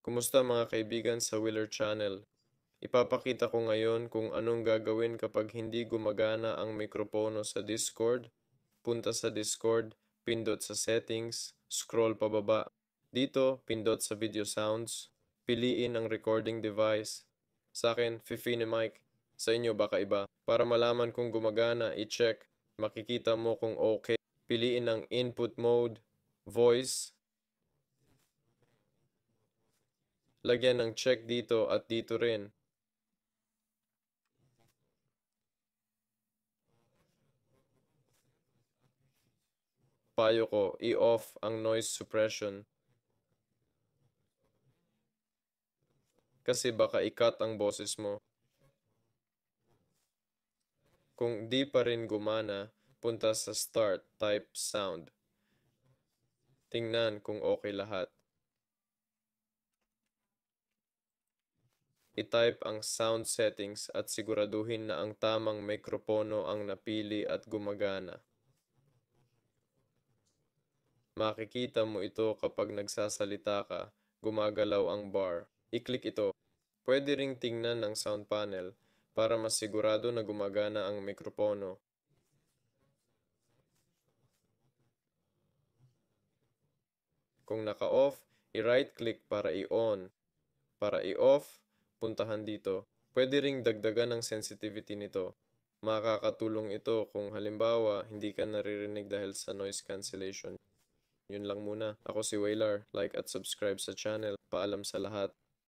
Kumusta mga kaibigan sa Wheeler Channel? Ipapakita ko ngayon kung anong gagawin kapag hindi gumagana ang mikropono sa Discord. Punta sa Discord, pindot sa Settings, scroll pababa. Dito, pindot sa Video Sounds. Piliin ang recording device. Sa akin, Fifi ni Mike. Sa inyo baka iba. Para malaman kung gumagana, i-check. Makikita mo kung okay. Piliin ang input mode, voice. Lagyan ng check dito at dito rin. Payo ko, i-off ang noise suppression kasi baka i-cut ang boses mo. Kung di pa rin gumana, punta sa Start, type Sound. Tingnan kung okay lahat. I-type ang sound settings at siguraduhin na ang tamang mikropono ang napili at gumagana. Makikita mo ito kapag nagsasalita ka, gumagalaw ang bar. I-click ito. Pwede ring tingnan ng sound panel para masigurado na gumagana ang mikropono. Kung naka-off, i-right-click para i-on. Para i-off, puntahan dito. Pwede ring dagdagan ang sensitivity nito. Makakatulong ito kung halimbawa hindi ka naririnig dahil sa noise cancellation. Yun lang muna. Ako si Waylar. Like at subscribe sa channel. Paalam sa lahat.